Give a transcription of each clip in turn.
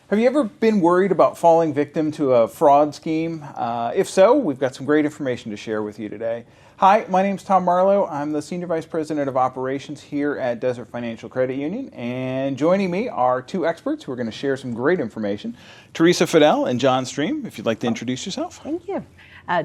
Have you ever been worried about falling victim to a fraud scheme? If so, we've got some great information to share with you today. Hi, my name's Tom Marlowe. I'm the Senior Vice President of Operations here at Desert Financial Credit Union. And joining me are two experts who are going to share some great information. Theresa Fadel and John Stream, if you'd like to introduce yourself. Thank you.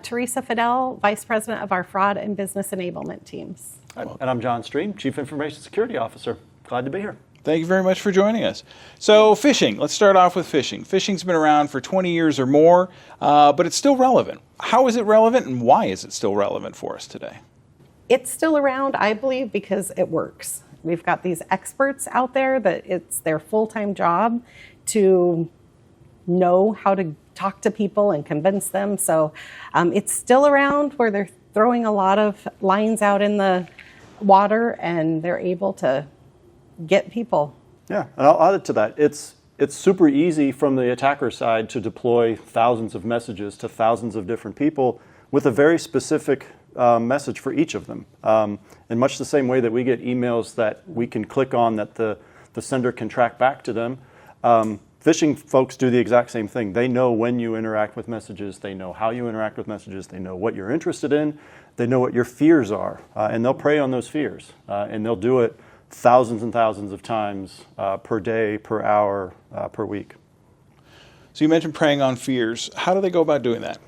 Theresa Fadel, Vice President of our Fraud and Business Enablement teams. And I'm John Stream, Chief Information Security Officer. Glad to be here. Thank you very much for joining us. So phishing, let's start off with phishing. Phishing's been around for 20 years or more, but it's still relevant. How is it relevant and why is it still relevant for us today? It's still around, I believe, because it works. We've got these experts out there that it's their full-time job to know how to talk to people and convince them. So it's still around where they're throwing a lot of lines out in the water and they're able to get people. Yeah, and I'll add to that. It's super easy from the attacker side to deploy thousands of messages to thousands of different people with a very specific message for each of them. In much the same way that we get emails that we can click on that the sender can track back to them, phishing folks do the exact same thing. They know when you interact with messages, they know how you interact with messages, they know what you're interested in, they know what your fears are, and they'll prey on those fears, and they'll do it thousands and thousands of times per day, per hour, per week. So you mentioned preying on fears. How do they go about doing that?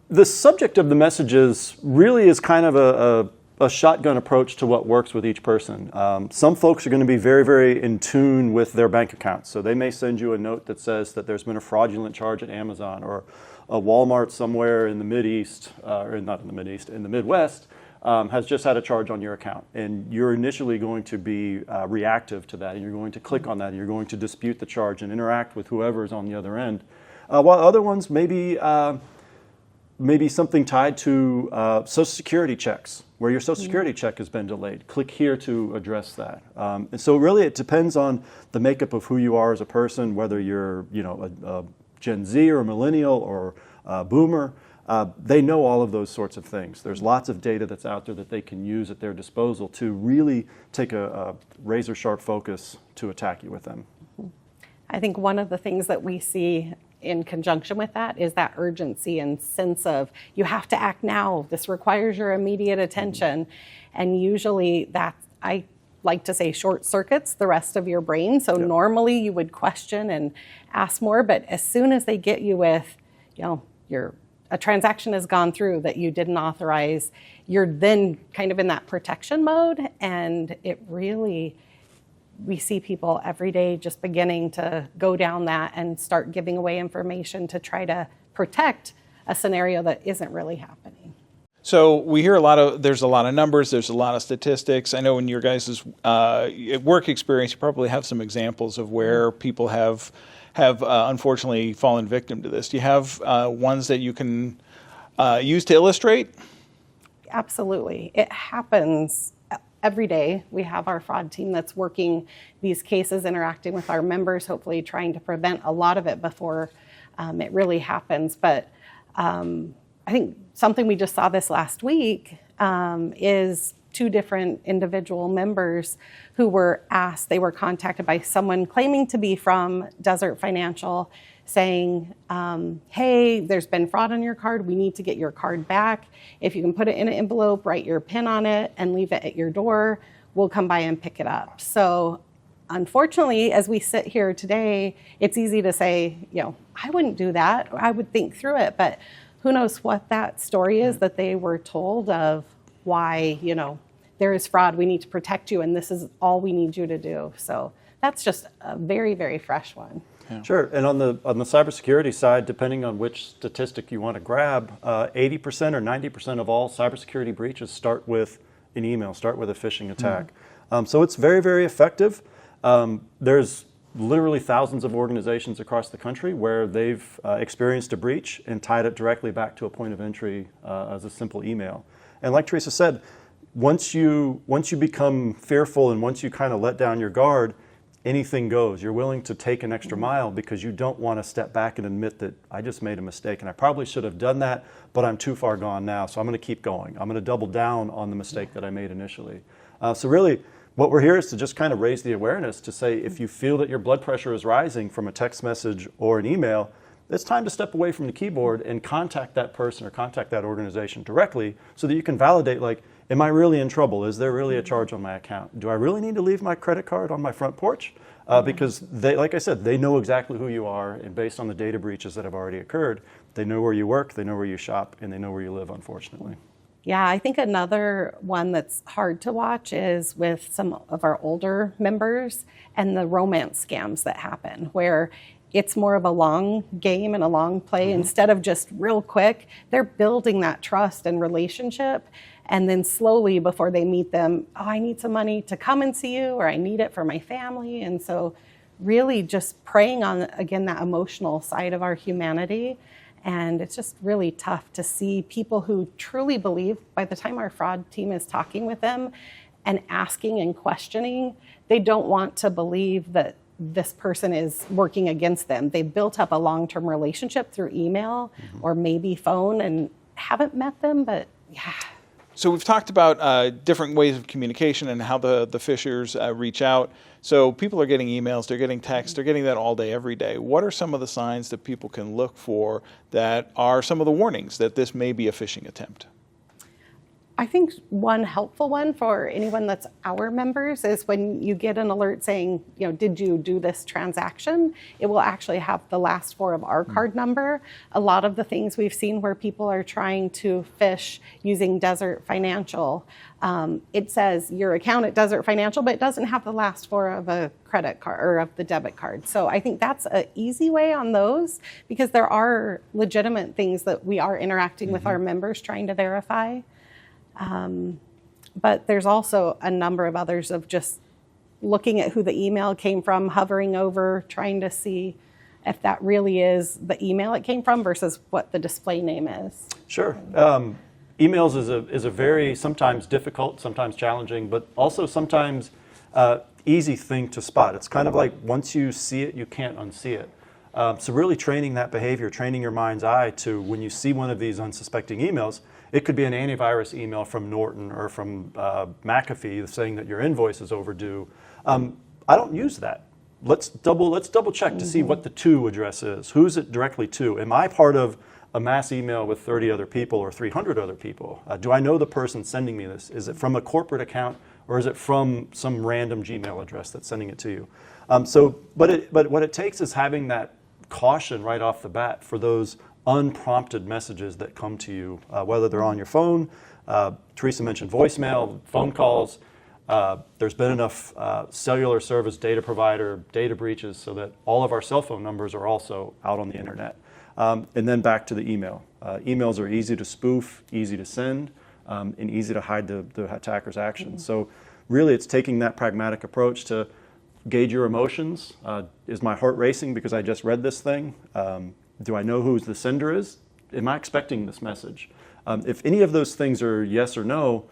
The subject of the messages really is kind of a shotgun approach to what works with each person. Some folks are going to be very, very in tune with their bank accounts. So they may send you a note that says that there's been a fraudulent charge at Amazon or a Walmart somewhere in the Mideast, or not in the Mideast, in the Midwest, has just had a charge on your account. And you're initially going to be reactive to that, and you're going to click on that, and you're going to dispute the charge and interact with whoever is on the other end. While other ones maybe something tied to Social Security checks, where your Social Security check has been delayed. Click here to address that. And so really it depends on the makeup of who you are as a person, whether you're a Gen Z or a millennial or a boomer. They know all of those sorts of things. There's lots of data that's out there that they can use at their disposal to really take a razor-sharp focus to attack you with them. I think one of the things that we see in conjunction with that is that urgency and sense of you have to act now. This requires your immediate attention. And usually that, I like to say, short circuits the rest of your brain. So normally you would question and ask more, but as soon as they get you with, a transaction has gone through that you didn't authorize, you're then kind of in that protection mode. And it really, we see people every day just beginning to go down that and start giving away information to try to protect a scenario that isn't really happening. So we hear there's a lot of numbers, there's a lot of statistics. I know in your guys' work experience, you probably have some examples of where people have unfortunately fallen victim to this. Do you have ones that you can use to illustrate? Absolutely. It happens every day. We have our fraud team that's working these cases, interacting with our members, hopefully trying to prevent a lot of it before it really happens. But I think something we just saw this last week is two different individual members who were asked, they were contacted by someone claiming to be from Desert Financial saying, hey, there's been fraud on your card. We need to get your card back. If you can put it in an envelope, write your PIN on it and leave it at your door, we'll come by and pick it up. So unfortunately, as we sit here today, it's easy to say, I wouldn't do that. I would think through it, but who knows what that story is that they were told of why, there is fraud, we need to protect you, and this is all we need you to do. So that's just a very, very fresh one. Yeah. Sure, and on the cybersecurity side, depending on which statistic you want to grab, 80% or 90% of all cybersecurity breaches start with an email, start with a phishing attack. So it's very, very effective. There's literally thousands of organizations across the country where they've experienced a breach and tied it directly back to a point of entry as a simple email. And like Theresa said, once you become fearful and once you kind of let down your guard, anything goes. You're willing to take an extra mile because you don't want to step back and admit that I just made a mistake and I probably should have done that, but I'm too far gone now, so I'm going to keep going. I'm going to double down on the mistake that I made initially. So really, what we're here is to just kind of raise the awareness to say, if you feel that your blood pressure is rising from a text message or an email, it's time to step away from the keyboard and contact that person or contact that organization directly so that you can validate, like, am I really in trouble? Is there really a charge on my account? Do I really need to leave my credit card on my front porch? Because they, like I said, they know exactly who you are, and based on the data breaches that have already occurred, they know where you work, they know where you shop, and they know where you live, unfortunately. Yeah, I think another one that's hard to watch is with some of our older members and the romance scams that happen, where it's more of a long game and a long play. Instead of just real quick, they're building that trust and relationship. And then slowly before they meet them, oh, I need some money to come and see you, or I need it for my family. And so really just preying on, again, that emotional side of our humanity. And it's just really tough to see people who truly believe, by the time our fraud team is talking with them and asking and questioning, they don't want to believe that this person is working against them. They've built up a long-term relationship through email or maybe phone and haven't met them, but yeah. So we've talked about different ways of communication and how the phishers reach out. So people are getting emails, they're getting texts, they're getting that all day, every day. What are some of the signs that people can look for that are some of the warnings that this may be a phishing attempt? I think one helpful one for anyone that's our members is when you get an alert saying, did you do this transaction? It will actually have the last four of our card number. A lot of the things we've seen where people are trying to phish using Desert Financial, it says your account at Desert Financial, but it doesn't have the last four of a credit card or of the debit card. So I think that's an easy way on those, because there are legitimate things that we are interacting with our members trying to verify. But there's also a number of others of just looking at who the email came from, hovering over, trying to see if that really is the email it came from versus what the display name is. Sure. Emails is a very sometimes difficult, sometimes challenging, but also sometimes easy thing to spot. It's kind of like once you see it, you can't unsee it. So really training that behavior, training your mind's eye to when you see one of these unsuspecting emails, it could be an antivirus email from Norton or from McAfee saying that your invoice is overdue. I don't use that. Let's double check to see what the to address is. Who's it directly to? Am I part of a mass email with 30 other people or 300 other people? Do I know the person sending me this? Is it from a corporate account, or is it from some random Gmail address that's sending it to you? But what it takes is having that caution right off the bat for those unprompted messages that come to you, whether they're on your phone. Theresa mentioned voicemail, phone calls. There's been enough cellular service data provider data breaches so that all of our cell phone numbers are also out on the internet. And then back to the email. Emails are easy to spoof, easy to send, and easy to hide the attacker's actions. So really it's taking that pragmatic approach to gauge your emotions. Is my heart racing because I just read this thing? Do I know who the sender is? Am I expecting this message? If any of those things are yes or no,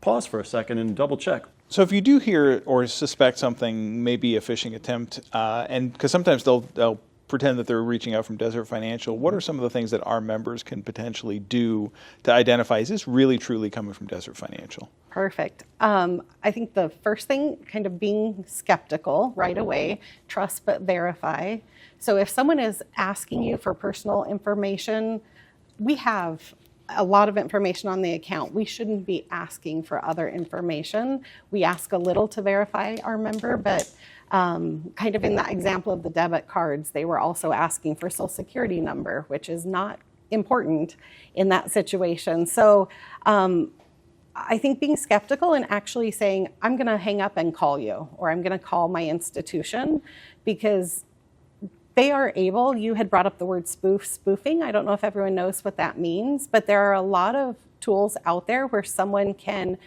pause for a second and double check. So if you do hear or suspect something may be a phishing attempt, and because sometimes they'll pretend that they're reaching out from Desert Financial, what are some of the things that our members can potentially do to identify, is this really truly coming from Desert Financial? Perfect. I think the first thing, kind of being skeptical right away, trust but verify. So if someone is asking you for personal information, we have a lot of information on the account. We shouldn't be asking for other information. We ask a little to verify our member, but kind of in that example of the debit cards, they were also asking for Social Security number, which is not important in that situation. So I think being skeptical and actually saying, I'm going to hang up and call you, or I'm going to call my institution, because they are able, you had brought up the word spoofing. I don't know if everyone knows what that means, but there are a lot of tools out there where someone can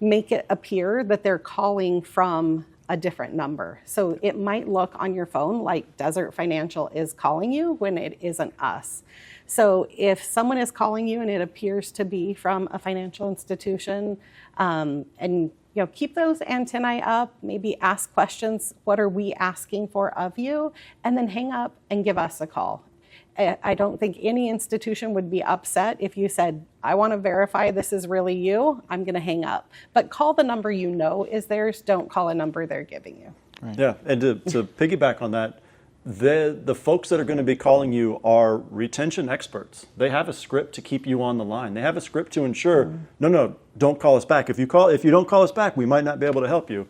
make it appear that they're calling from a different number. So it might look on your phone like Desert Financial is calling you when it isn't us. So if someone is calling you and it appears to be from a financial institution, and keep those antennae up, maybe ask questions, what are we asking for of you? And then hang up and give us a call. I don't think any institution would be upset if you said, I want to verify this is really you, I'm going to hang up. But call the number you know is theirs, don't call a number they're giving you. Right. Yeah, and to piggyback on that, the folks that are going to be calling you are retention experts. They have a script to keep you on the line. They have a script to ensure, no, don't call us back. If you don't call us back, we might not be able to help you.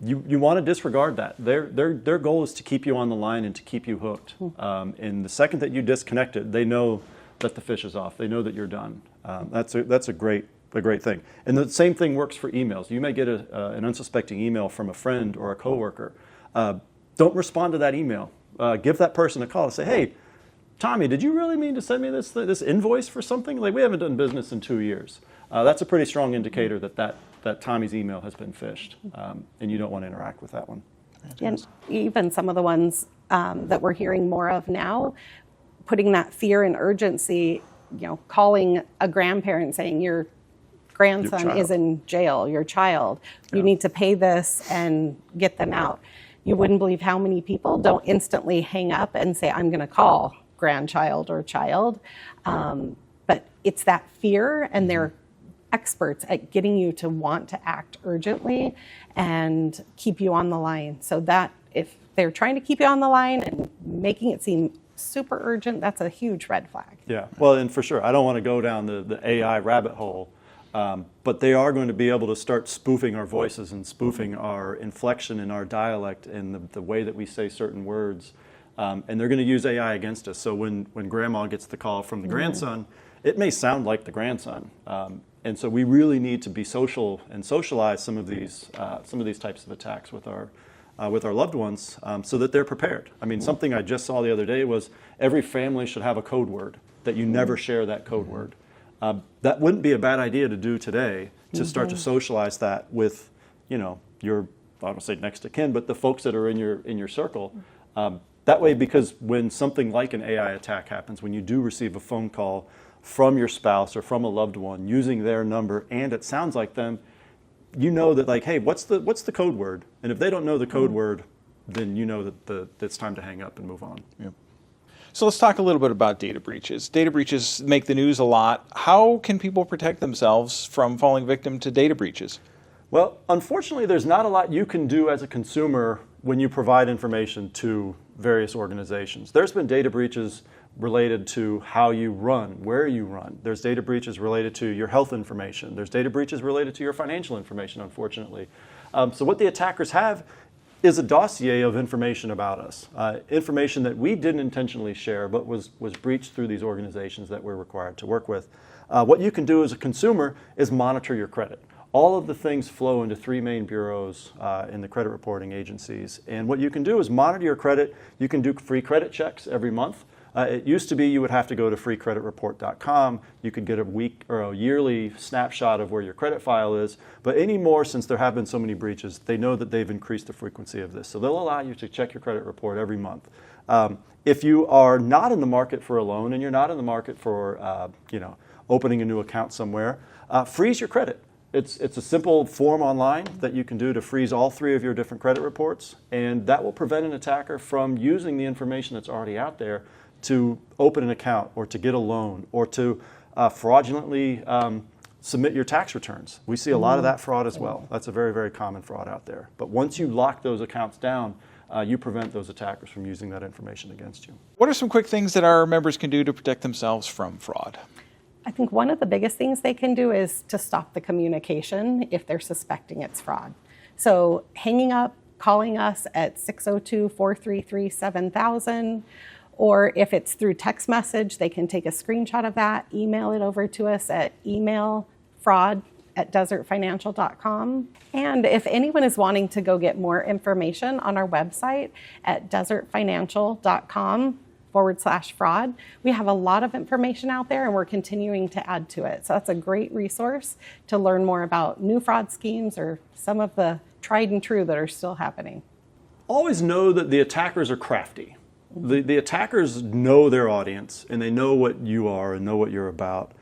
You want to disregard that. Their goal is to keep you on the line and to keep you hooked. And the second that you disconnect it, they know that the fish is off. They know that you're done. That's a great thing. And the same thing works for emails. You may get an unsuspecting email from a friend or a coworker. Don't respond to that email. Give that person a call and say, hey, Tommy, did you really mean to send me this invoice for something? Like, we haven't done business in 2 years. That's a pretty strong indicator that Tommy's email has been phished, and you don't want to interact with that one. And even some of the ones that we're hearing more of now, putting that fear and urgency, calling a grandparent saying your grandson is in jail, your child, you need to pay this and get them out. You wouldn't believe how many people don't instantly hang up and say, I'm going to call grandchild or child. But it's that fear, and they're experts at getting you to want to act urgently and keep you on the line. So that if they're trying to keep you on the line and making it seem super urgent, that's a huge red flag. Yeah, well, and for sure, I don't want to go down the AI rabbit hole, but they are going to be able to start spoofing our voices and spoofing our inflection and our dialect and the way that we say certain words. And they're going to use AI against us. So when grandma gets the call from the grandson, it may sound like the grandson. And so we really need to be social and socialize some of these types of attacks with our loved ones, so that they're prepared. I mean, something I just saw the other day was every family should have a code word, that you never share that code word. That wouldn't be a bad idea to do today, to start to socialize that with, your, I don't say next to kin, but the folks that are in your circle. That way, because when something like an AI attack happens, when you do receive a phone call from your spouse or from a loved one using their number and it sounds like them, you know that, like, hey, what's the code word? And if they don't know the code word, then you know that it's time to hang up and move on. Yep. So let's talk a little bit about data breaches. Data breaches make the news a lot. How can people protect themselves from falling victim to data breaches? Well, unfortunately, there's not a lot you can do as a consumer when you provide information to various organizations. There's been data breaches related to how you run, where you run. There's data breaches related to your health information. There's data breaches related to your financial information, unfortunately. So what the attackers have is a dossier of information about us, information that we didn't intentionally share, but was breached through these organizations that we're required to work with. What you can do as a consumer is monitor your credit. All of the things flow into three main bureaus in the credit reporting agencies. And what you can do is monitor your credit. You can do free credit checks every month. It used to be you would have to go to freecreditreport.com. You could get a week or a yearly snapshot of where your credit file is. But anymore, since there have been so many breaches, they know that they've increased the frequency of this. So they'll allow you to check your credit report every month. If you are not in the market for a loan and you're not in the market for opening a new account somewhere, freeze your credit. It's a simple form online that you can do to freeze all three of your different credit reports, and that will prevent an attacker from using the information that's already out there to open an account or to get a loan or to fraudulently submit your tax returns. We see a lot of that fraud as well. That's a very, very common fraud out there. But once you lock those accounts down, you prevent those attackers from using that information against you. What are some quick things that our members can do to protect themselves from fraud? I think one of the biggest things they can do is to stop the communication if they're suspecting it's fraud. So hanging up, calling us at 602-433-7000, or if it's through text message, they can take a screenshot of that, email it over to us at emailfraud@desertfinancial.com. And if anyone is wanting to go get more information on our website at desertfinancial.com/fraud, we have a lot of information out there and we're continuing to add to it. So that's a great resource to learn more about new fraud schemes or some of the tried and true that are still happening. Always know that the attackers are crafty. The attackers know their audience and they know what you are and know what you're about.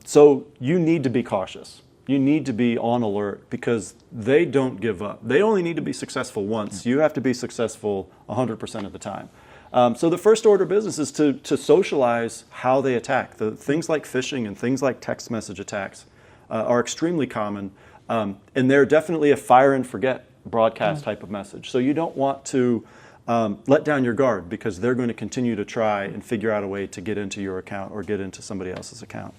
So you need to be cautious. You need to be on alert because they don't give up. They only need to be successful once. You have to be successful 100% of the time. So the first order of business is to socialize how they attack. The things like phishing and things like text message attacks are extremely common, and they're definitely a fire and forget broadcast type of message. So you don't want to let down your guard, because they're going to continue to try and figure out a way to get into your account or get into somebody else's account.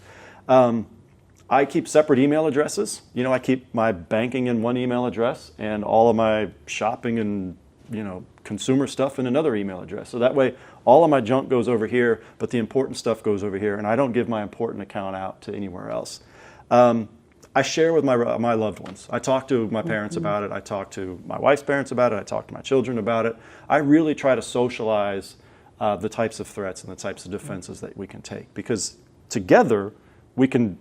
I keep separate email addresses. I keep my banking in one email address and all of my shopping and consumer stuff in another email address. So that way all of my junk goes over here, but the important stuff goes over here, and I don't give my important account out to anywhere else. I share with my loved ones. I talk to my parents about it. I talk to my wife's parents about it. I talk to my children about it. I really try to socialize the types of threats and the types of defenses that we can take, because together we can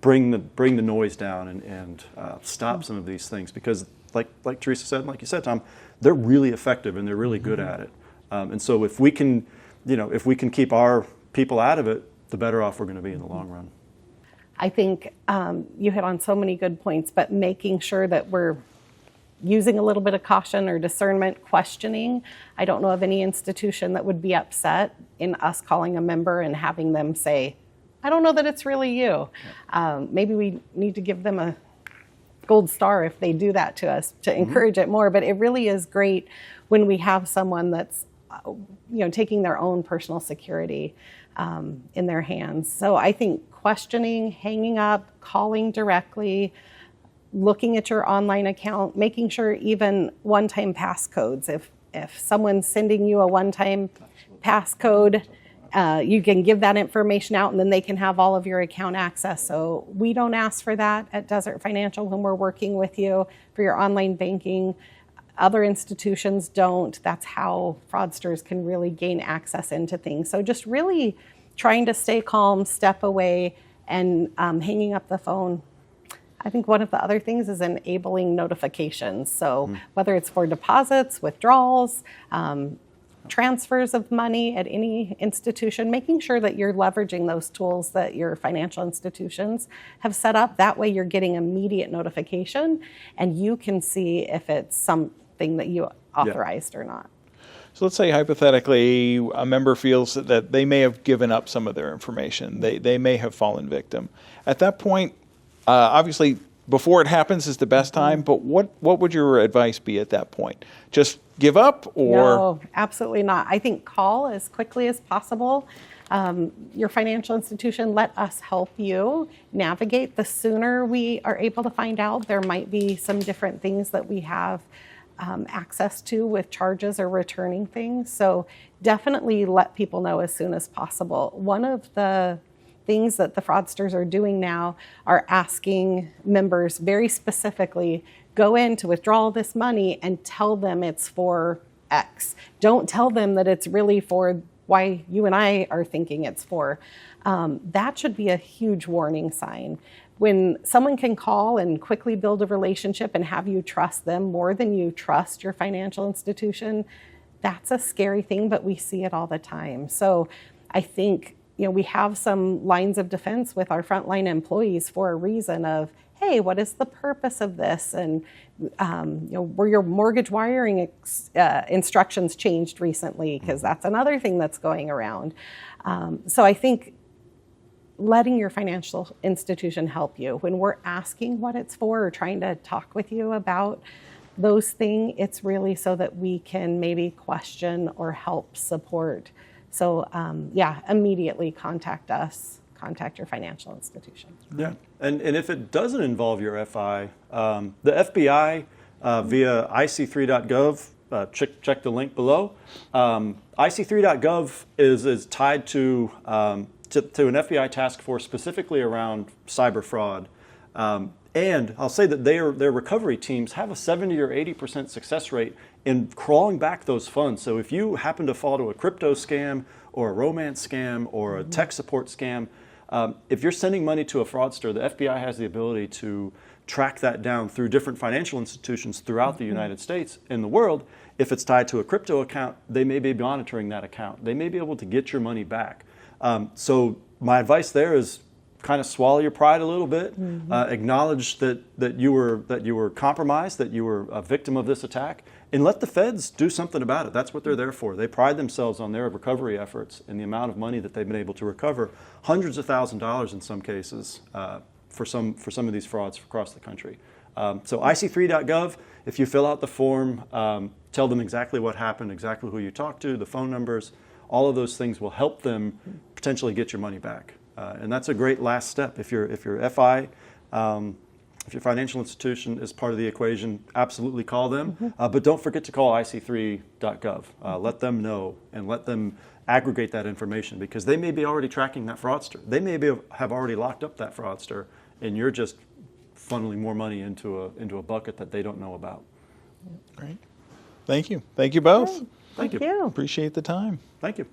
bring the noise down and stop some of these things. Because like Theresa said, and like you said, Tom, they're really effective and they're really good at it. And so if we can keep our people out of it, the better off we're going to be in the long run. I think you hit on so many good points, but making sure that we're using a little bit of caution or discernment, questioning. I don't know of any institution that would be upset in us calling a member and having them say, I don't know that it's really you. Maybe we need to give them a gold star if they do that to us to encourage it more. But it really is great when we have someone that's taking their own personal security in their hands. So I think questioning, hanging up, calling directly, looking at your online account, making sure even one-time passcodes. If someone's sending you a one-time passcode, you can give that information out, and then they can have all of your account access. So we don't ask for that at Desert Financial when we're working with you for your online banking. Other institutions don't. That's how fraudsters can really gain access into things. So just really trying to stay calm, step away, and hanging up the phone. I think one of the other things is enabling notifications. So whether it's for deposits, withdrawals, transfers of money at any institution, making sure that you're leveraging those tools that your financial institutions have set up. That way you're getting immediate notification and you can see if it's something that you authorized or not. So let's say hypothetically a member feels that they may have given up some of their information. They may have fallen victim. At that point, obviously before it happens is the best time, but what would your advice be at that point? Just give up, or? No, absolutely not. I think call as quickly as possible. Your financial institution, let us help you navigate. The sooner we are able to find out, there might be some different things that we have access to with charges or returning things. So definitely let people know as soon as possible. One of the things that the fraudsters are doing now are asking members very specifically, go in to withdraw this money and tell them it's for X. Don't tell them that it's really for why you and I are thinking it's for. That should be a huge warning sign. When someone can call and quickly build a relationship and have you trust them more than you trust your financial institution, that's a scary thing, but we see it all the time. So I think we have some lines of defense with our frontline employees for a reason of, hey, what is the purpose of this? And were your mortgage wiring instructions changed recently? Because that's another thing that's going around. So I think letting your financial institution help you. When we're asking what it's for or trying to talk with you about those things, it's really so that we can maybe question or help support. So immediately contact us, contact your financial institution. Yeah, and if it doesn't involve your FI, the FBI via ic3.gov, check the link below. ic3.gov is tied to an FBI task force specifically around cyber fraud. And I'll say that their recovery teams have a 70 or 80% success rate in crawling back those funds. So if you happen to fall to a crypto scam or a romance scam or a tech support scam, if you're sending money to a fraudster, the FBI has the ability to track that down through different financial institutions throughout the United States and the world. If it's tied to a crypto account, they may be monitoring that account. They may be able to get your money back. So my advice there is kind of swallow your pride a little bit, acknowledge that you were compromised, that you were a victim of this attack, and let the feds do something about it. That's what they're there for. They pride themselves on their recovery efforts and the amount of money that they've been able to recover, hundreds of thousands of dollars in some cases, for some of these frauds across the country. So ic3.gov, if you fill out the form, tell them exactly what happened, exactly who you talked to, the phone numbers, all of those things will help them potentially get your money back. And that's a great last step. If your FI, if your financial institution is part of the equation, absolutely call them. But don't forget to call ic3.gov. Let them know and let them aggregate that information, because they may be already tracking that fraudster. They may have already locked up that fraudster, and you're just funneling more money into a bucket that they don't know about. Great. Thank you. Thank you both. Thank you. Appreciate the time. Thank you.